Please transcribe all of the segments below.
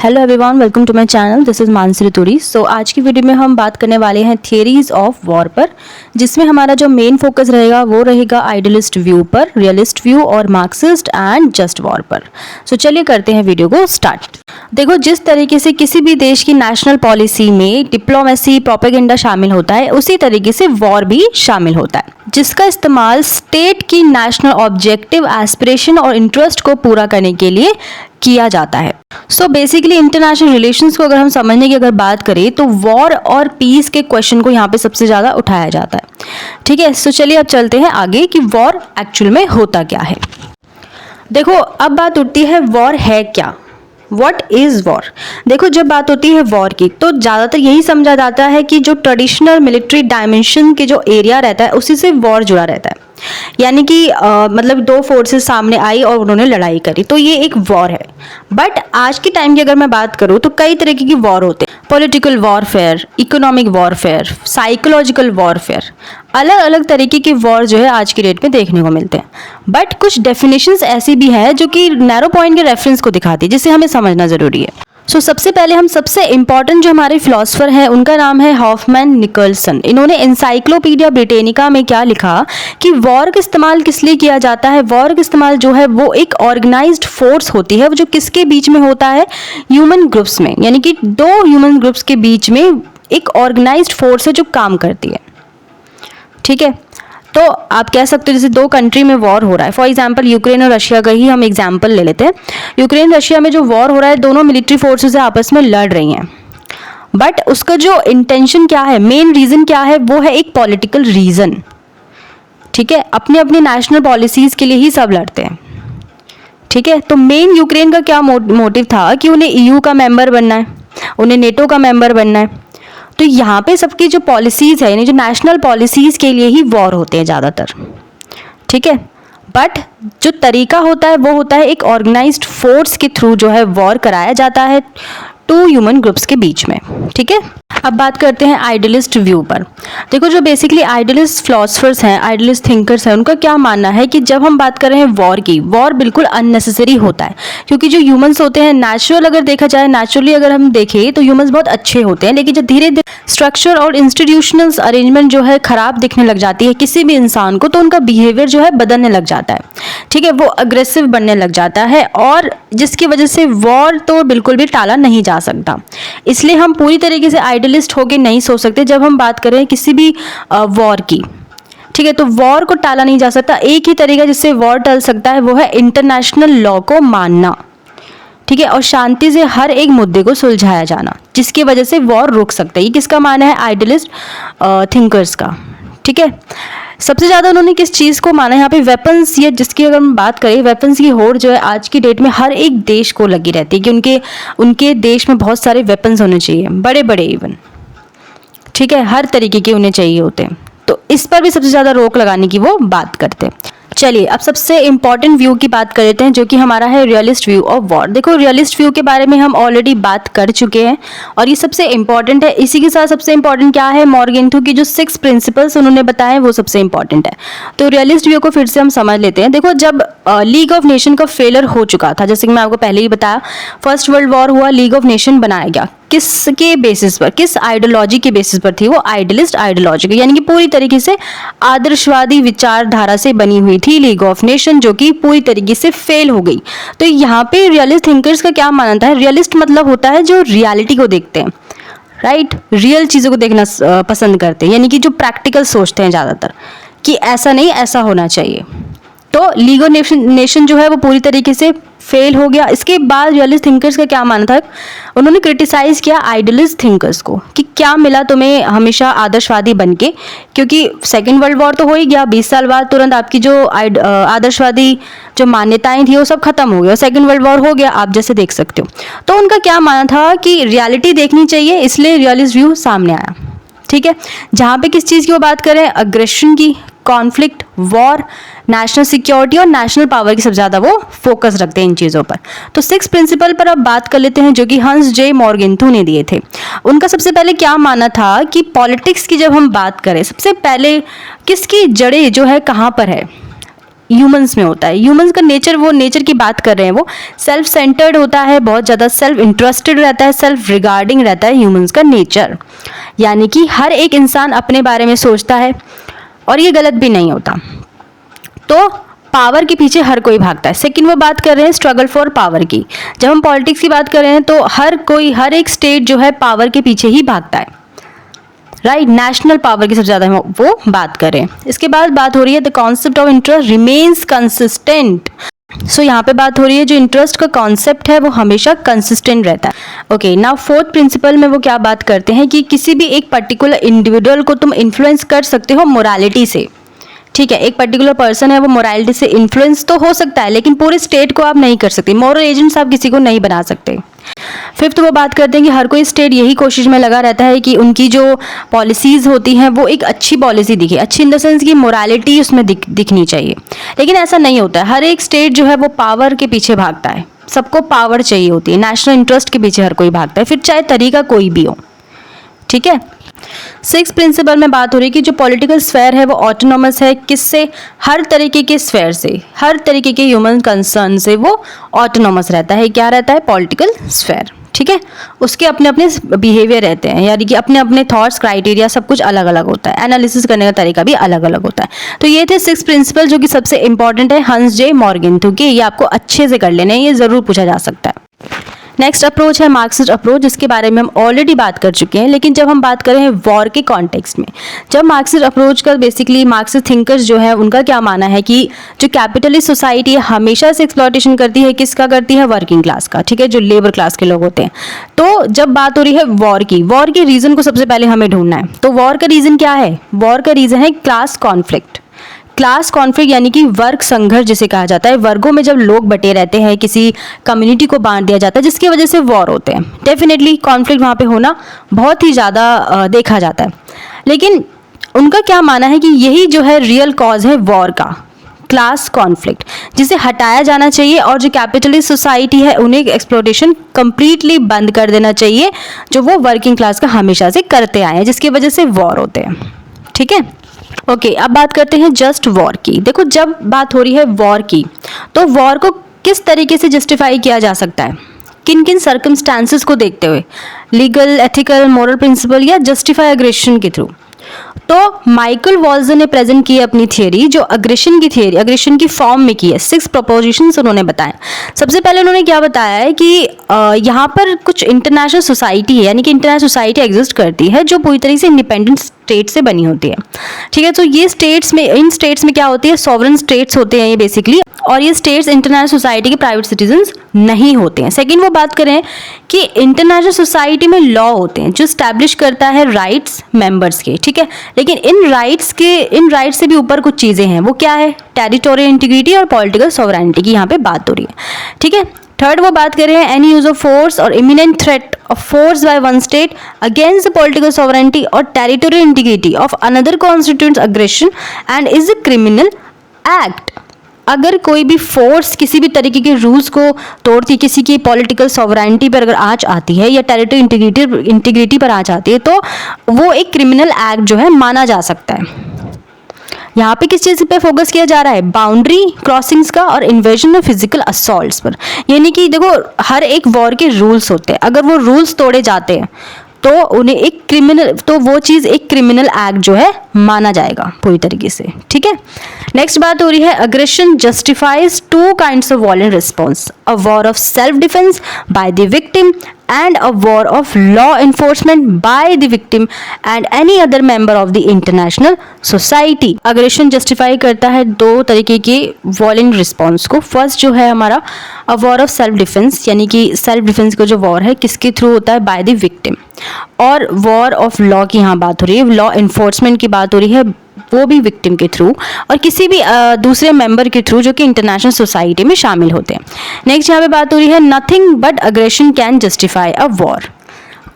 Hello everyone, welcome to my channel. This is Mansi Rituri. So आज की video में हम बात करने वाले हैं थियरीज ऑफ वॉर पर, जिसमें हमारा जो मेन फोकस रहेगा वो रहेगा आइडियलिस्ट व्यू पर, रियलिस्ट व्यू और मार्क्सिस्ट एंड जस्ट वॉर पर। सो चलिए करते हैं वीडियो को स्टार्ट। देखो, जिस तरीके से किसी भी देश की नेशनल पॉलिसी में डिप्लोमेसी, प्रोपेगेंडा शामिल होता है, उसी तरीके से वॉर भी शामिल होता है, जिसका इस्तेमाल स्टेट की नेशनल ऑब्जेक्टिव, एस्पिरेशन और इंटरेस्ट को पूरा करने के लिए किया जाता है। सो बेसिकली इंटरनेशनल रिलेशंस को अगर हम समझने की अगर बात करें तो वॉर और पीस के क्वेश्चन को यहाँ पे सबसे ज़्यादा उठाया जाता है। ठीक है, सो चलिए अब चलते हैं आगे कि वॉर एक्चुअल में होता क्या है। देखो, अब बात उठती है वॉर है क्या, वॉट इज़ वॉर। देखो, जब बात होती है वॉर की तो ज़्यादातर यही समझा जाता है कि जो ट्रेडिशनल मिलिट्री डायमेंशन के जो एरिया रहता है उसी से वॉर जुड़ा रहता है, यानी कि मतलब दो फोर्सेस सामने आई और उन्होंने लड़ाई करी, तो ये एक वॉर है। बट आज के टाइम की अगर मैं बात करूँ तो कई तरीके की वॉर होते हैं। Political warfare, economic warfare, psychological warfare, अलग अलग तरीके के वॉर जो है आज की डेट में देखने को मिलते हैं। बट कुछ डेफिनेशंस ऐसी भी हैं जो कि नैरो पॉइंट के रेफरेंस को दिखाती है, जिसे हमें समझना ज़रूरी है। सो सबसे पहले हम सबसे इंपॉर्टेंट जो हमारे फिलोसफर हैं उनका नाम है हॉफमैन निकल्सन। इन्होंने एनसाइक्लोपीडिया ब्रिटेनिका में क्या लिखा कि वॉर का इस्तेमाल किस लिए किया जाता है। वॉर का इस्तेमाल जो है वो एक ऑर्गेनाइज्ड फोर्स होती है, जो किसके बीच में होता है, ह्यूमन ग्रुप्स में, यानी कि दो ह्यूमन ग्रुप्स के बीच में एक ऑर्गेनाइज्ड फोर्स है जो काम करती है। ठीक है, तो आप कह सकते हो जैसे दो कंट्री में वॉर हो रहा है, फॉर एग्जांपल यूक्रेन और रशिया का ही हम एग्जांपल ले लेते हैं। यूक्रेन रशिया में जो वॉर हो रहा है, दोनों मिलिट्री फोर्सेस आपस में लड़ रही हैं, बट उसका जो इंटेंशन क्या है, मेन रीज़न क्या है, वो है एक पॉलिटिकल रीज़न। ठीक है, अपने अपने नेशनल पॉलिसीज़ के लिए ही सब लड़ते हैं। ठीक है, तो मेन यूक्रेन का क्या मोटिव था कि उन्हें EU का मेंबर बनना है, उन्हें नेटो का मेंबर बनना है। तो यहाँ पे सबकी जो पॉलिसीज़ है, यानी जो नेशनल पॉलिसीज़ के लिए ही वॉर होते हैं ज़्यादातर। ठीक है, बट जो तरीका होता है वो होता है एक ऑर्गेनाइज्ड फोर्स के थ्रू जो है वॉर कराया जाता है टू ह्यूमन ग्रुप्स के बीच में। ठीक है, अब बात करते हैं आइडियलिस्ट व्यू पर। देखो, जो बेसिकली आइडियलिस्ट फिलोसफर्स हैं, आइडियलिस्ट थिंकर्स हैं, उनका क्या मानना है कि जब हम बात कर रहे हैं वॉर की, वॉर बिल्कुल अननेसेसरी होता है, क्योंकि जो ह्यूमंस होते हैं नेचुरल, अगर देखा जाए नेचुरली अगर हम देखें तो ह्यूमंस बहुत अच्छे होते हैं, लेकिन जब धीरे धीरे स्ट्रक्चर और इंस्टीट्यूशनल अरेंजमेंट जो है खराब दिखने लग जाती है किसी भी इंसान को, तो उनका बिहेवियर जो है बदलने लग जाता है। ठीक है, वो अग्रेसिव बनने लग जाता है, और जिसकी वजह से वॉर तो बिल्कुल भी टाला नहीं जा सकता। इसलिए हम पूरी तरीके से आइडियलिस्ट होके नहीं सोच सकते जब हम बात करें किसी भी वॉर की। ठीक है, तो वॉर को टाला नहीं जा सकता। एक ही तरीका जिससे वॉर टल सकता है वो है इंटरनेशनल लॉ को मानना। ठीक है, और शांति से हर एक मुद्दे को सुलझाया जाना, जिसकी वजह से वॉर रुक सकता है। ये किसका मानना है, आइडियलिस्ट थिंकर्स का। ठीक है, सबसे ज़्यादा उन्होंने किस चीज़ को माना है यहाँ पे, वेपन्स, ये जिसकी अगर हम बात करें, वेपन्स की होड़ जो है आज की डेट में हर एक देश को लगी रहती है कि उनके देश में बहुत सारे वेपन्स होने चाहिए, बड़े बड़े इवन। ठीक है, हर तरीके के उन्हें चाहिए होते हैं, तो इस पर भी सबसे ज़्यादा रोक लगाने की वो बात करते हैं। चलिए अब सबसे इंपॉर्टेंट व्यू की बात कर लेते हैं, जो कि हमारा है रियलिस्ट व्यू ऑफ वॉर। देखो, रियलिस्ट व्यू के बारे में हम ऑलरेडी बात कर चुके हैं और ये सबसे इंपॉर्टेंट है। इसी के साथ सबसे इंपॉर्टेंट क्या है, मॉर्गेंथु की जो 6 प्रिंसिपल्स उन्होंने बताए वो सबसे इंपॉर्टेंट है। तो रियलिस्ट व्यू को फिर से हम समझ लेते हैं। देखो, जब लीग ऑफ नेशन का फेलियर हो चुका था, जैसे कि मैं आपको पहले ही बताया, फर्स्ट वर्ल्ड वॉर हुआ, लीग ऑफ नेशन बनाया गया, किसके बेसिस पर, किस आइडियोलॉजी के बेसिस पर थी वो, आइडियलिस्ट आइडियोलॉजी, यानी कि पूरी तरीके से आदर्शवादी विचारधारा से बनी हुई थी लीग ऑफ नेशन, जो कि पूरी तरीके से फेल हो गई। तो यहाँ पे रियलिस्ट थिंकर्स का क्या मानना है, रियलिस्ट मतलब होता है जो रियलिटी को देखते हैं, राइट, रियल चीज़ों को देखना पसंद करते हैं, यानी कि जो प्रैक्टिकल सोचते हैं ज़्यादातर कि ऐसा नहीं ऐसा होना चाहिए। तो लीग ऑफ नेशन जो है वो पूरी तरीके से फेल हो गया। इसके बाद रियलिस्ट थिंकर्स का क्या मानना था, उन्होंने क्रिटिसाइज किया आइडियलिस्ट थिंकर्स को कि क्या मिला तुम्हें हमेशा आदर्शवादी बनके, क्योंकि सेकेंड वर्ल्ड वॉर तो हो ही गया, 20 साल बाद तुरंत आपकी जो आदर्शवादी जो मान्यताएं थी वो सब खत्म हो गया, सेकेंड वर्ल्ड वॉर हो गया, आप जैसे देख सकते हो। तो उनका क्या मानना था कि रियलिटी देखनी चाहिए, इसलिए रियलिस्ट व्यू सामने आया। ठीक है, जहाँ पे किस चीज़ की वो बात करें, अग्रेशन की, कॉन्फ्लिक्ट, वॉर, नेशनल सिक्योरिटी और नेशनल पावर की सबसे ज़्यादा वो फोकस रखते हैं इन चीज़ों पर। तो 6 प्रिंसिपल पर अब बात कर लेते हैं, जो कि हंस जे मॉर्गेंथु ने दिए थे। उनका सबसे पहले क्या मानना था कि पॉलिटिक्स की जब हम बात करें, सबसे पहले किसकी जड़ें जो है कहाँ पर है, ह्यूमंस में होता है। ह्यूमंस का नेचर, वो नेचर की बात कर रहे हैं, वो सेल्फ सेंटर्ड होता है, बहुत ज़्यादा सेल्फ इंटरेस्टेड रहता है, सेल्फ रिगार्डिंग रहता है ह्यूमंस का नेचर। यानी कि हर एक इंसान अपने बारे में सोचता है और ये गलत भी नहीं होता। तो पावर के पीछे हर कोई भागता है। सेकंड वो बात कर रहे हैं स्ट्रगल फॉर पावर की। जब हम पॉलिटिक्स की बात कर रहे हैं तो हर एक स्टेट जो है पावर के पीछे ही भागता है, राइट। नेशनल पावर की सबसे ज़्यादा हम वो बात करें। इसके बाद बात हो रही है the concept of interest remains consistent. So यहाँ पे बात हो रही है जो इंटरेस्ट का कॉन्सेप्ट है वो हमेशा कंसिस्टेंट रहता है। ओके, नाउ फोर्थ प्रिंसिपल में वो क्या बात करते हैं कि किसी भी एक पर्टिकुलर इंडिविजुअल को तुम इन्फ्लुएंस कर सकते हो मोरालिटी से, ठीक है। एक पर्टिकुलर पर्सन है वो मोरालिटी से इन्फ्लुएंस तो हो सकता है, लेकिन पूरे स्टेट को आप नहीं कर सकते। मॉरल एजेंट्स आप किसी को नहीं बना सकते। फिफ्थ वो बात करते हैं कि हर कोई स्टेट यही कोशिश में लगा रहता है कि उनकी जो पॉलिसीज़ होती हैं वो एक अच्छी पॉलिसी दिखे, अच्छी इन द सेंस कि मोरालिटी उसमें दिखनी चाहिए। लेकिन ऐसा नहीं होता है। हर एक स्टेट जो है वो पावर के पीछे भागता है, सबको पावर चाहिए होती है, नेशनल इंटरेस्ट के पीछे हर कोई भागता है, फिर चाहे तरीका कोई भी हो, ठीक है। सिक्स प्रिंसिपल में बात हो रही है कि जो पॉलिटिकल स्फेयर है वो ऑटोनॉमस है। किससे? हर तरीके के स्फेयर से, हर तरीके के ह्यूमन कंसर्न से वो ऑटोनॉमस रहता है। क्या रहता है? पॉलिटिकल स्फेयर, ठीक है। उसके अपने अपने बिहेवियर रहते हैं, यानी कि अपने अपने थॉट्स, क्राइटेरिया सब कुछ अलग अलग होता है, एनालिसिस करने का तरीका भी अलग अलग होता है। तो ये थे 6 प्रिंसिपल जो कि सबसे इंपॉर्टेंट है हंस जे मॉर्गेंथ्यू के। ये आपको अच्छे से कर लेने हैं, ये ज़रूर पूछा जा सकता है। नेक्स्ट अप्रोच है मार्क्सिस्ट अप्रोच, जिसके बारे में हम ऑलरेडी बात कर चुके हैं। लेकिन जब हम बात कर रहे हैं वॉर के कॉन्टेक्स्ट में, जब मार्क्सिस्ट अप्रोच का बेसिकली मार्क्सिस्ट थिंकर्स जो है उनका क्या मानना है कि जो कैपिटलिस्ट सोसाइटी है हमेशा से एक्सप्लॉयटेशन करती है, किसका करती है? वर्किंग क्लास का, ठीक है, जो लेबर क्लास के लोग होते हैं। तो जब बात हो रही है वॉर के रीज़न को सबसे पहले हमें ढूंढना है। तो वॉर का रीज़न क्या है? वॉर का रीज़न है क्लास कॉन्फ्लिक्ट। क्लास कॉन्फ्लिक्ट यानी कि वर्ग संघर्ष जिसे कहा जाता है। वर्गों में जब लोग बटे रहते हैं, किसी कम्युनिटी को बांट दिया जाता है, जिसकी वजह से वॉर होते हैं। डेफिनेटली कॉन्फ्लिक्ट वहाँ पे होना बहुत ही ज़्यादा देखा जाता है। लेकिन उनका क्या मानना है कि यही जो है रियल कॉज है वॉर का, क्लास कॉन्फ्लिक्ट, जिसे हटाया जाना चाहिए और जो कैपिटलिस्ट सोसाइटी है उन्हें एक्सप्लॉयटेशन कंप्लीटली बंद कर देना चाहिए, जो वो वर्किंग क्लास का हमेशा से करते आए हैं, जिसकी वजह से वॉर होते हैं, ठीक है। ओके, अब बात करते हैं जस्ट वॉर की। देखो, जब बात हो रही है वॉर की तो वॉर को किस तरीके से जस्टिफाई किया जा सकता है, किन किन सर्कमस्टांसेस को देखते हुए? लीगल, एथिकल, मॉरल प्रिंसिपल या जस्टिफाई अग्रेशन के थ्रू? तो माइकल वॉल्जर ने प्रेजेंट की अपनी थियरी, जो अग्रेशन की थियरी, अग्रेशन की फॉर्म में की है। 6 प्रोपोजिशंस उन्होंने बताया। सबसे पहले उन्होंने क्या बताया है कि यहाँ पर कुछ इंटरनेशनल सोसाइटी है, यानी कि इंटरनेशनल सोसाइटी एग्जिस्ट करती है जो पूरी तरीके से इंडिपेंडेंट स्टेट से बनी होती है, ठीक है। तो ये स्टेट्स में, इन स्टेट्स में क्या होती है? सॉवरन स्टेट्स होते हैं ये बेसिकली, और ये स्टेट्स इंटरनेशनल सोसाइटी के प्राइवेट सिटीजन्स नहीं होते हैं। सेकंड वो बात करें कि इंटरनेशनल सोसाइटी में लॉ होते हैं जो स्टैब्लिश करता है राइट्स मेंबर्स के, ठीक है। लेकिन इन राइट्स से भी ऊपर कुछ चीज़ें हैं, वो क्या है? टेरिटोरियल इंटीग्रिटी और पॉलिटिकल सॉवरेनिटी की यहाँ पे बात हो रही है, ठीक है। थर्ड वो बात कर रहे हैं एनी यूज ऑफ फोर्स और imminent threat of force by one state against the political sovereignty और territorial integrity of another constituents aggression and is a criminal act. अगर कोई भी फोर्स किसी भी तरीके के रूल्स को तोड़ती, किसी की पॉलिटिकल सॉवरेनिटी पर अगर आँच आती है या टेरिटोरियल इंटीग्रिटी पर आँच आती है, तो वो एक क्रिमिनल एक्ट जो है माना जा सकता है। यहाँ पे किस चीज़ पे फोकस किया जा रहा है? बाउंड्री क्रॉसिंग्स का और इन्वेजन ऑफ फिजिकल असॉल्ट्स पर। यानी कि देखो, हर एक वॉर के रूल्स होते हैं, अगर वो रूल्स तोड़े जाते हैं तो उन्हें एक क्रिमिनल, तो वो चीज़ एक क्रिमिनल एक्ट जो है माना जाएगा पूरी तरीके से, ठीक है। नेक्स्ट बात हो रही है aggression justifies 2 kinds of वॉलेंट response, a war of self defence by the victim and a war of law enforcement by the victim and any other member of the international society। Aggression justify करता है 2 तरीके के वॉलेंट response को। First जो है हमारा a war of self defence, यानी कि सेल्फ डिफेंस का जो वॉर है किसके थ्रू होता है? By the victim. और वॉर ऑफ लॉ की यहाँ बात हो रही है, लॉ इन्फोर्समेंट की बात हो रही है, वो भी विक्टिम के थ्रू और किसी भी दूसरे मेंबर के थ्रू जो कि इंटरनेशनल सोसाइटी में शामिल होते हैं। नेक्स्ट यहाँ पे बात हो रही है nothing but aggression can justify a war.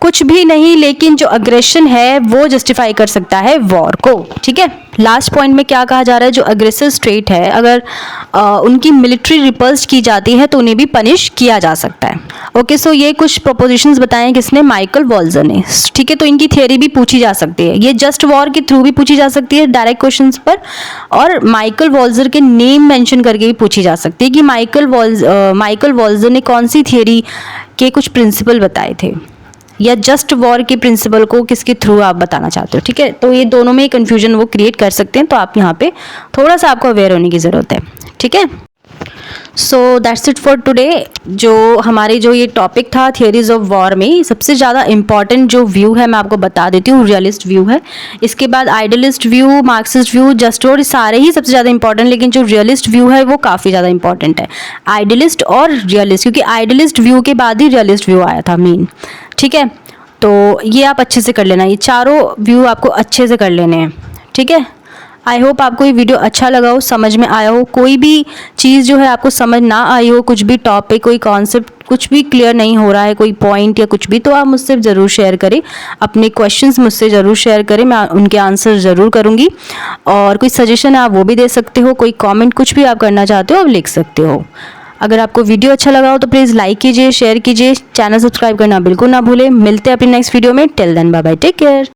कुछ भी नहीं, लेकिन जो अग्रेशन है वो जस्टिफाई कर सकता है वॉर को, ठीक है। लास्ट पॉइंट में क्या कहा जा रहा है? जो अग्रेसिव स्टेट है, अगर उनकी मिलिट्री रिपल्स की जाती है तो उन्हें भी पनिश किया जा सकता है। ओके, सो ये कुछ प्रोपोजिशंस बताए हैं किसने, माइकल वॉल्जर ने, ठीक है। तो इनकी थ्योरी भी पूछी जा सकती है, ये जस्ट वॉर के थ्रू भी पूछी जा सकती है डायरेक्ट क्वेश्चंस पर, और माइकल वॉल्जर के नेम मेंशन करके भी पूछी जा सकती है कि माइकल वॉल्जर ने कौन सी थ्योरी के कुछ प्रिंसिपल बताए थे, या जस्ट वॉर के प्रिंसिपल को किसके थ्रू आप बताना चाहते हो, ठीक है। तो ये दोनों में कन्फ्यूजन वो क्रिएट कर सकते हैं, तो आप यहाँ पे थोड़ा सा आपको अवेयर होने की ज़रूरत है, ठीक है। So that's it for today. जो हमारे जो ये टॉपिक था थियरीज ऑफ वॉर में, सबसे ज़्यादा इंपॉर्टेंट जो व्यू है मैं आपको बता देती हूँ, रियलिस्ट व्यू है। इसके बाद idealist view, Marxist view, just war, सारे ही सबसे ज़्यादा इंपॉर्टेंट, लेकिन जो रियलिस्ट व्यू है वो काफ़ी ज़्यादा इंपॉर्टेंट है। आइडियलिस्ट और रियलिस्ट, क्योंकि आइडियलिस्ट व्यू के बाद ही रियलिस्ट व्यू आया था मेन, ठीक है। तो ये आप अच्छे से कर लेना, ये चारों व्यू आपको अच्छे से कर लेने हैं, ठीक है। आई होप आपको ये वीडियो अच्छा लगा हो, समझ में आया हो। कोई भी चीज़ जो है आपको समझ ना आई हो, कुछ भी टॉपिक, कोई कॉन्सेप्ट कुछ भी क्लियर नहीं हो रहा है, कोई पॉइंट या कुछ भी, तो आप मुझसे ज़रूर शेयर करें, अपने क्वेश्चंस मुझसे ज़रूर शेयर करें, मैं उनके आंसर ज़रूर करूँगी। और कोई सजेशन है आप वो भी दे सकते हो, कोई कॉमेंट कुछ भी आप करना चाहते हो आप लिख सकते हो। अगर आपको वीडियो अच्छा लगा हो तो प्लीज़ लाइक कीजिए, शेयर कीजिए, चैनल सब्सक्राइब करना बिल्कुल ना भूलें। मिलते हैं अपनी नेक्स्ट वीडियो में, till then bye bye, take care.